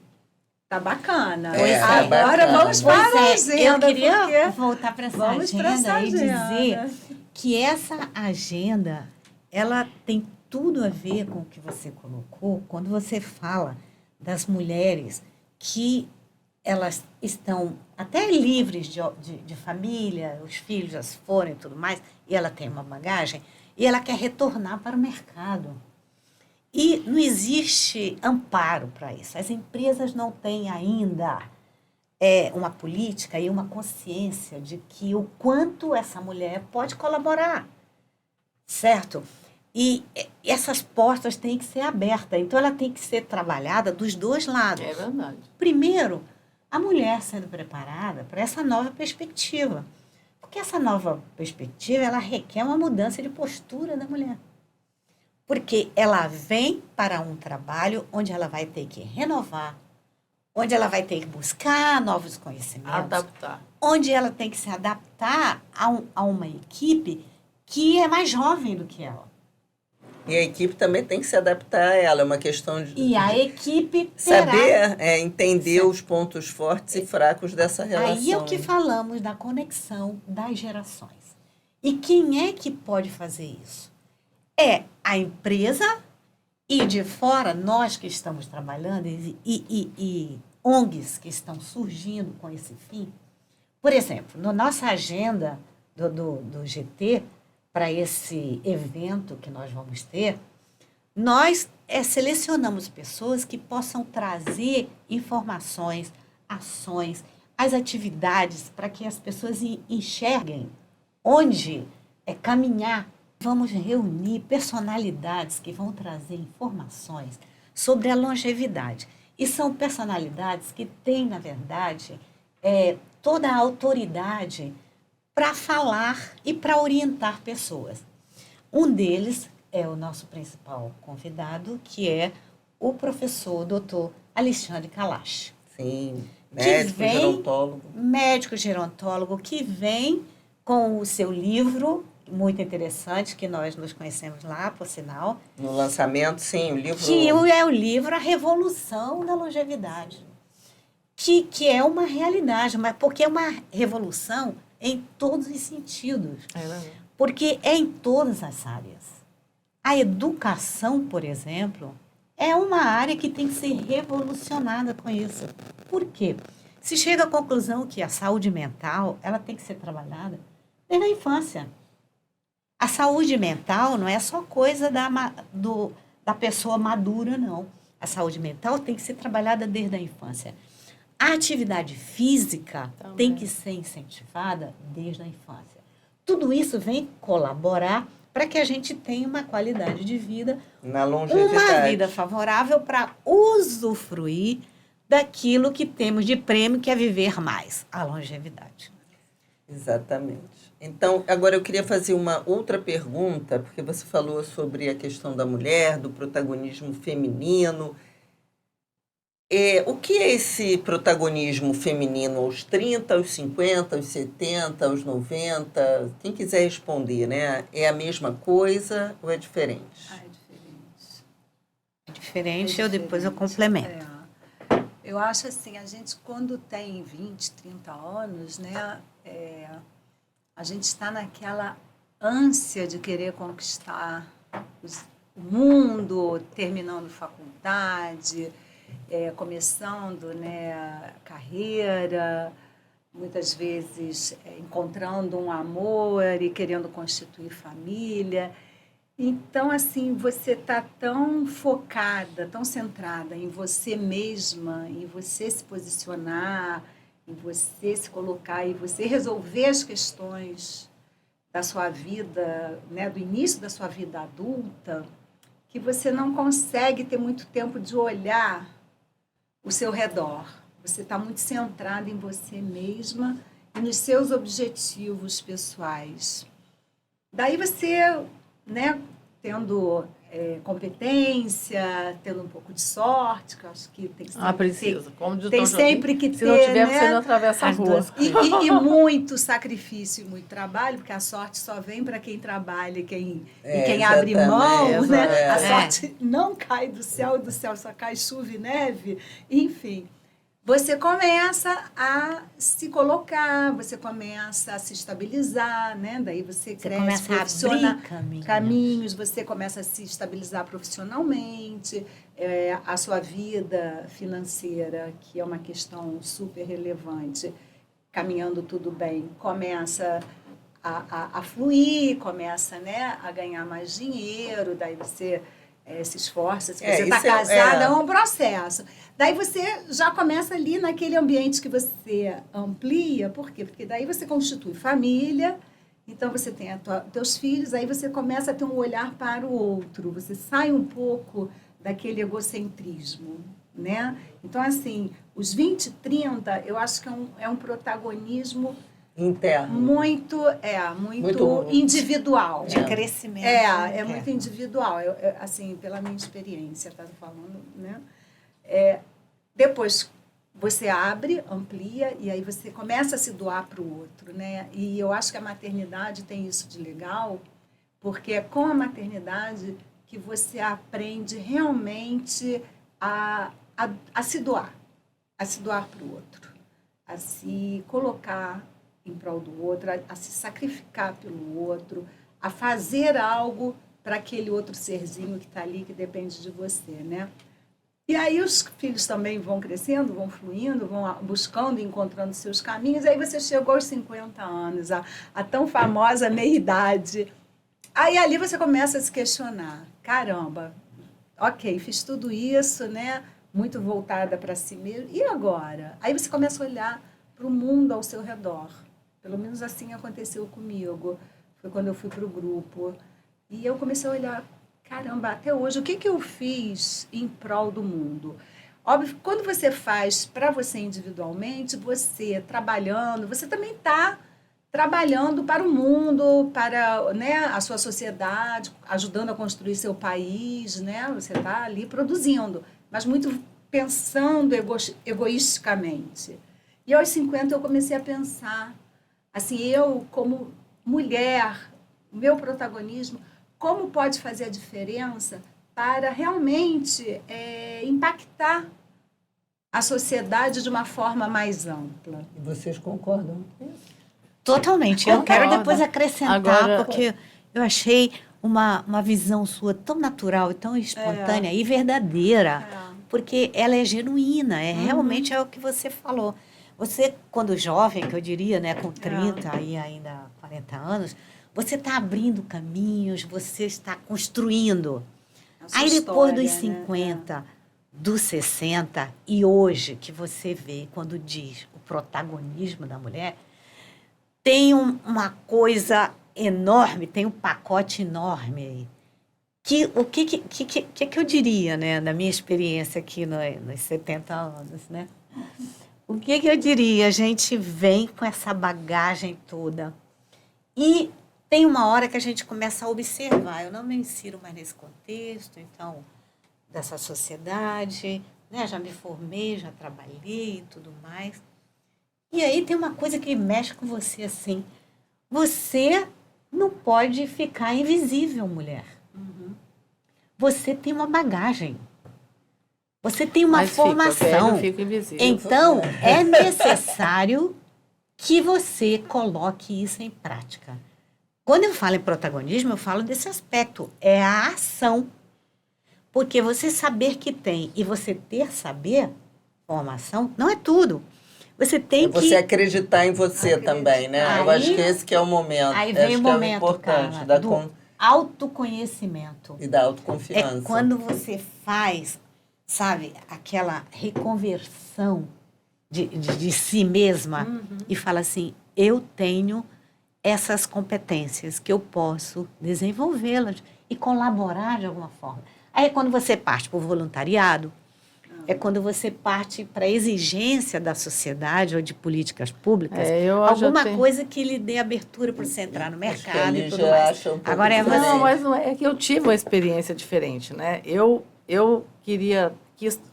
tá bacana. Agora bacana. Vamos para a agenda. Eu queria voltar para essa agenda e dizer que essa agenda, ela tem tudo a ver com o que você colocou quando você fala das mulheres que elas estão até livres de família, os filhos já se foram e tudo mais, e ela tem uma bagagem, e ela quer retornar para o mercado. E não existe amparo para isso. As empresas não têm ainda uma política e uma consciência de que o quanto essa mulher pode colaborar, certo? E essas portas têm que ser abertas. Então, ela tem que ser trabalhada dos 2 lados. É verdade. Primeiro, a mulher sendo preparada para essa nova perspectiva. Porque essa nova perspectiva, ela requer uma mudança de postura da mulher. Porque ela vem para um trabalho onde ela vai ter que renovar, onde ela vai ter que buscar novos conhecimentos. Adaptar. Onde ela tem que se adaptar a uma equipe que é mais jovem do que ela. E a equipe também tem que se adaptar a ela, é uma questão de... E a equipe terá... Saber entender os pontos fortes e fracos dessa relação. Aí é o que falamos da conexão das gerações. E quem é que pode fazer isso? É a empresa e de fora, nós que estamos trabalhando e ONGs que estão surgindo com esse fim. Por exemplo, na nossa agenda do GT, para esse evento que nós vamos ter, nós selecionamos pessoas que possam trazer informações, ações, as atividades, para que as pessoas enxerguem onde caminhar. Vamos reunir personalidades que vão trazer informações sobre a longevidade. E são personalidades que têm, na verdade, toda a autoridade para falar e para orientar pessoas. Um deles é o nosso principal convidado, que é o professor Dr. Alexandre Kalash. Sim, Médico gerontólogo, que vem com o seu livro, muito interessante, que nós nos conhecemos lá, por sinal. No lançamento, sim, o livro... Que é o livro A Revolução da Longevidade. Que é uma realidade, mas porque é uma revolução em todos os sentidos. Porque é em todas as áreas. A educação, por exemplo, é uma área que tem que ser revolucionada com isso. Por quê? Se chega à conclusão que a saúde mental ela tem que ser trabalhada desde a infância. A saúde mental não é só coisa da pessoa madura, não. A saúde mental tem que ser trabalhada desde a infância. A atividade física tem que ser incentivada desde a infância. Tudo isso vem colaborar para que a gente tenha uma qualidade de vida, na longevidade, uma vida favorável para usufruir daquilo que temos de prêmio, que é viver mais, a longevidade. Exatamente. Então, agora eu queria fazer uma outra pergunta, porque você falou sobre a questão da mulher, do protagonismo feminino. O que é esse protagonismo feminino aos 30, aos 50, aos 70, aos 90? Quem quiser responder, né? É a mesma coisa ou é diferente? É diferente. Diferente, depois eu complemento. Eu acho assim, a gente quando tem 20, 30 anos, né, a gente está naquela ânsia de querer conquistar o mundo, terminando faculdade, começando, né, a carreira, muitas vezes encontrando um amor e querendo constituir família. Então, assim, você está tão focada, tão centrada em você mesma, em você se posicionar, em você se colocar, em você resolver as questões da sua vida, né, do início da sua vida adulta, que você não consegue ter muito tempo de olhar o seu redor. Você está muito centrada em você mesma e nos seus objetivos pessoais. Daí você, né, tendo competência, tendo um pouco de sorte, que eu acho que tem que sempre precisa. Como de tem sempre que ter, se não tiver, né? você não atravessa a rua. E muito sacrifício e muito trabalho, porque a sorte só vem para quem trabalha e quem abre mão, né? A sorte não cai do céu só cai chuva e neve, enfim. Você começa a se colocar, você começa a se estabilizar, né? Daí você cresce, começa a abrir caminhos, você começa a se estabilizar profissionalmente, a sua vida financeira, que é uma questão super relevante, caminhando tudo bem, começa a fluir, começa, né, a ganhar mais dinheiro, daí você se esforça, se você está casada, é um processo. Daí você já começa ali naquele ambiente que você amplia, por quê? Porque daí você constitui família, então você tem teus filhos, aí você começa a ter um olhar para o outro, você sai um pouco daquele egocentrismo, né? Então, assim, os 20, 30, eu acho que é um protagonismo interno. Muito individual. De crescimento. Muito individual. Assim, pela minha experiência, tá falando, né? Depois você abre, amplia, e aí você começa a se doar para o outro, né? E eu acho que a maternidade tem isso de legal, porque é com a maternidade que você aprende realmente a se doar para o outro, a se colocar em prol do outro, a se sacrificar pelo outro, a fazer algo para aquele outro serzinho que está ali, que depende de você, né? E aí os filhos também vão crescendo, vão fluindo, vão buscando e encontrando seus caminhos. Aí você chegou aos 50 anos, a tão famosa meia-idade. Aí ali você começa a se questionar. Caramba, ok, fiz tudo isso, né? Muito voltada para si mesmo. E agora? Aí você começa a olhar para o mundo ao seu redor. Pelo menos assim aconteceu comigo. Foi quando eu fui para o grupo. E eu comecei a olhar, caramba, até hoje, o que eu fiz em prol do mundo? Óbvio, quando você faz para você individualmente, você trabalhando, você também está trabalhando para o mundo, para, né, a sua sociedade, ajudando a construir seu país, né? Você está ali produzindo, mas muito pensando egoisticamente. E aos 50 eu comecei a pensar, assim, eu como mulher, o meu protagonismo, como pode fazer a diferença para realmente impactar a sociedade de uma forma mais ampla. E vocês concordam com isso? Totalmente. Eu quero Concordo. depois acrescentar, Agora- porque eu achei uma visão sua tão natural e tão espontânea e verdadeira, porque ela é genuína, realmente é o que você falou. Você, quando jovem, que eu diria, né, com 30 e ainda 40 anos, você está abrindo caminhos, você está construindo. Aí depois dos 50, dos 60 e hoje que você vê quando diz o protagonismo da mulher, tem uma coisa enorme, tem um pacote enorme aí. O que eu diria, né, na minha experiência aqui nos 70 anos, né? O que eu diria? A gente vem com essa bagagem toda e tem uma hora que a gente começa a observar. Eu não me insiro mais nesse contexto, então, dessa sociedade, né? Já me formei, já trabalhei e tudo mais. E aí tem uma coisa que mexe com você assim. Você não pode ficar invisível, mulher. Você tem uma bagagem. Você tem uma Mas formação. Fica invisível. Então, é necessário que você coloque isso em prática. Quando eu falo em protagonismo, eu falo desse aspecto. É a ação. Porque você saber que tem e você ter saber, formação, não é tudo. Você tem que... Você acreditar em você também, né? Eu acho que esse que é o momento. Aí vem acho o que momento, é o importante, Carla, do autoconhecimento. e da É autoconfiança. quando você faz, sabe, aquela reconversão de si mesma e fala assim, eu tenho essas competências que eu posso desenvolvê-las e colaborar de alguma forma. Aí é quando você parte para o voluntariado, é quando você parte para a exigência da sociedade ou de políticas públicas, alguma coisa que lhe dê abertura para você entrar no mercado e tudo mais. Agora é você. Não, mas não é que eu tive uma experiência diferente, né? Eu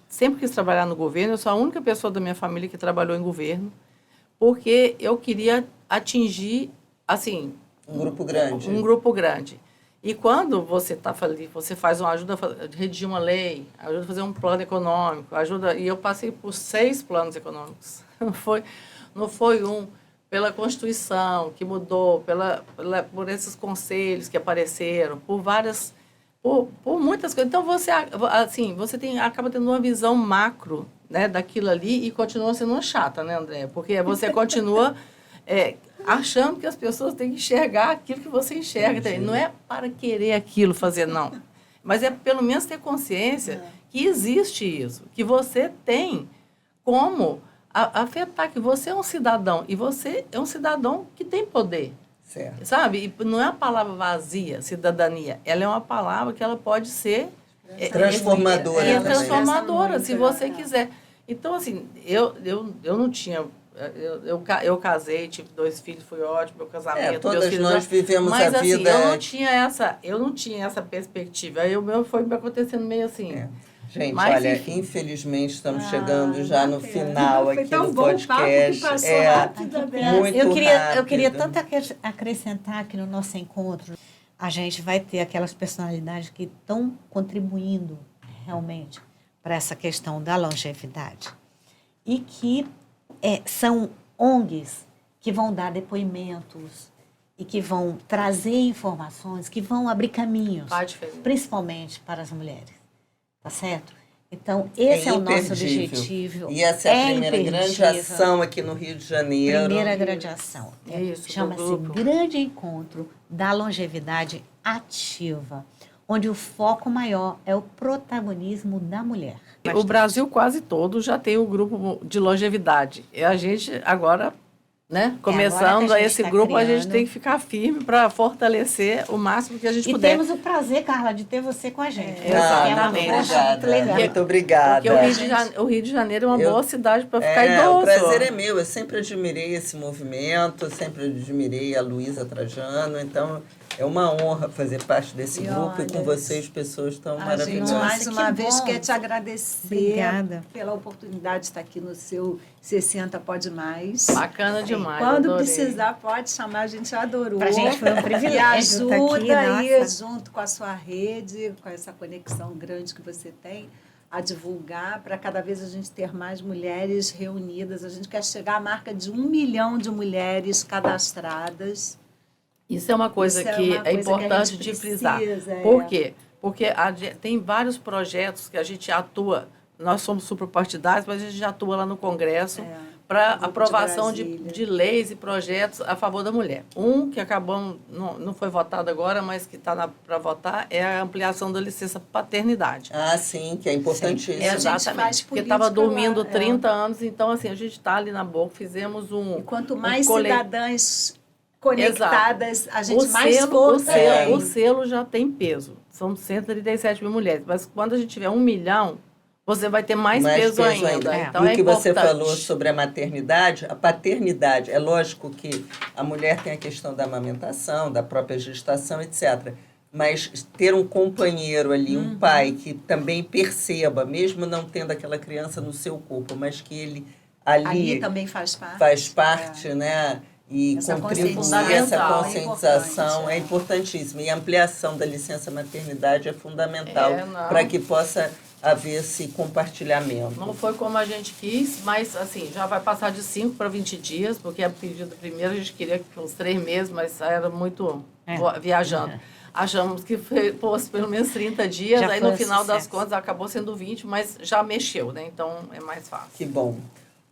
sempre quis trabalhar no governo, eu sou a única pessoa da minha família que trabalhou em governo, porque eu queria atingir, assim... Um grupo grande. Um grupo grande. E quando você está ali, você faz ajuda a redigir uma lei, ajuda a fazer um plano econômico, e eu passei por 6 planos econômicos. Não foi um pela Constituição, que mudou, por esses conselhos que apareceram, por muitas coisas. Então, você acaba tendo uma visão macro, né, daquilo ali e continua sendo uma chata, né, André? Porque você continua... achando que as pessoas têm que enxergar aquilo que você enxerga. Também. Não é para querer aquilo fazer, não. Mas é pelo menos ter consciência que existe isso, que você tem como afetar, que você é um cidadão, e você é um cidadão que tem poder. Certo. Sabe? E não é uma palavra vazia, cidadania. Ela é uma palavra que ela pode ser... Transformadora. É também. transformadora, se você quiser. Então, assim, eu não tinha... Eu casei, tive 2 filhos, foi ótimo, meu casamento. Todas meus filhos, nós vivemos mas, a assim, vida... eu não tinha essa perspectiva. Aí o meu foi me acontecendo meio assim. Gente, Mas, olha, enfim. infelizmente estamos chegando já no final Foi aqui tão do bom o papo podcast. que passou rapidamente. Muito Eu queria rápido. tanto acrescentar que no nosso encontro a gente vai ter aquelas personalidades que estão contribuindo realmente para essa questão da longevidade e que são ONGs que vão dar depoimentos e que vão trazer informações, que vão abrir caminhos, principalmente para as mulheres. Tá certo? Então, esse é o nosso objetivo. E essa é a primeira grande ação aqui no Rio de Janeiro. Primeira grande ação. Chama-se Grande Encontro da Longevidade Ativa, onde o foco maior é o protagonismo da mulher. O Brasil quase todo já tem um grupo de longevidade. E a gente agora né? agora Começando que a gente esse tá grupo, a gente criando. tem que ficar firme para fortalecer o máximo que a gente E puder. temos o prazer, Carla, de ter você com a gente. É, exatamente. É uma força muito legal. Muito obrigada. Porque o Rio de Janeiro é uma boa cidade para ficar O idoso. prazer é meu. Eu sempre admirei esse movimento, sempre admirei a Luísa Trajano. Então, é uma honra fazer parte desse E grupo e com olha, vocês, pessoas tão A gente, maravilhosas. mais uma que vez, bom. quer te agradecer Obrigada. pela oportunidade de estar aqui no seu 60 Pode Mais. Bacana demais. Quando adorei. precisar, pode chamar, a gente adorou. Pra gente foi um E privilégio estar aqui, ajuda aí, nossa. junto com a sua rede, com essa conexão grande que você tem, a divulgar, para cada vez a gente ter mais mulheres reunidas. A gente quer chegar à marca de 1 milhão de mulheres cadastradas. Isso é uma coisa Isso é que uma é coisa que a importante gente de frisar. precisa, Por quê? Porque tem vários projetos que a gente atua. Nós somos suprapartidários, mas a gente já atua lá no Congresso para Grupo de aprovação de Brasília. leis e projetos a favor da mulher. Um que acabou, não foi votado agora, mas que está para votar, é a ampliação da licença paternidade. Ah, sim, que é importantíssimo. E a gente faz Exatamente, porque política estava dormindo lá, 30 anos, então assim, a gente está ali na boca, fizemos um... E quanto mais cole- cidadãs conectadas, a gente o mais selo, força tem. o selo já tem peso. São 137 mil mulheres. Mas quando a gente tiver 1 milhão, você vai ter mais peso ainda. É. Então E o é que você importante. falou sobre a maternidade, a paternidade, é lógico que a mulher tem a questão da amamentação, da própria gestação, etc. Mas ter um companheiro ali, um pai que também perceba, mesmo não tendo aquela criança no seu corpo, mas que ele ali também faz parte. faz parte, né? E Essa contribuir conscientização essa é conscientização importante, é importantíssima. E a ampliação da licença maternidade é fundamental não. para que possa haver esse compartilhamento. Não foi como a gente quis, mas assim, já vai passar de 5 para 20 dias, porque a pedido primeiro a gente queria que uns 3 meses, mas era muito viajando. Achamos que fosse pelo menos 30 dias, Já aí foi no um final das sucesso. contas acabou sendo 20, mas já mexeu, né? Então é mais fácil. Que bom.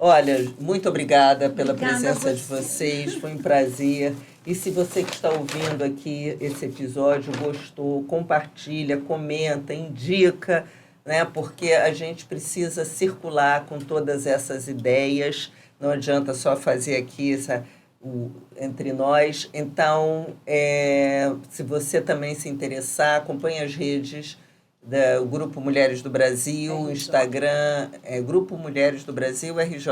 Olha, muito obrigada pela Obrigada presença a de você. vocês, foi um prazer. E se você que está ouvindo aqui esse episódio gostou, compartilha, comenta, indica, né? Porque a gente precisa circular com todas essas ideias. Não adianta só fazer aqui entre nós. Então, se você também se interessar, acompanhe as redes do Grupo Mulheres do Brasil, RJ. Instagram, Grupo Mulheres do Brasil, RJ.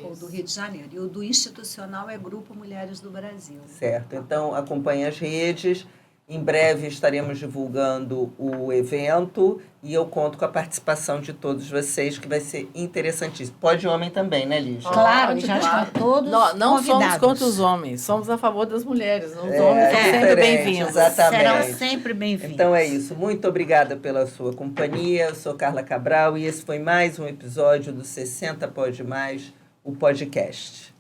Ou do Rio de Janeiro. E o do institucional é Grupo Mulheres do Brasil. Certo. Então, acompanhe as redes. Em breve estaremos divulgando o evento e eu conto com a participação de todos vocês, que vai ser interessantíssimo. Pode homem também, né, Lígia? Claro, já estão todos Não somos convidados. contra os homens, somos a favor das mulheres. Os homens são sempre diferente, bem-vindos. exatamente. Serão sempre bem-vindos. Então é isso. Muito obrigada pela sua companhia. Eu sou Carla Cabral e esse foi mais um episódio do 60 Pode Mais, o podcast.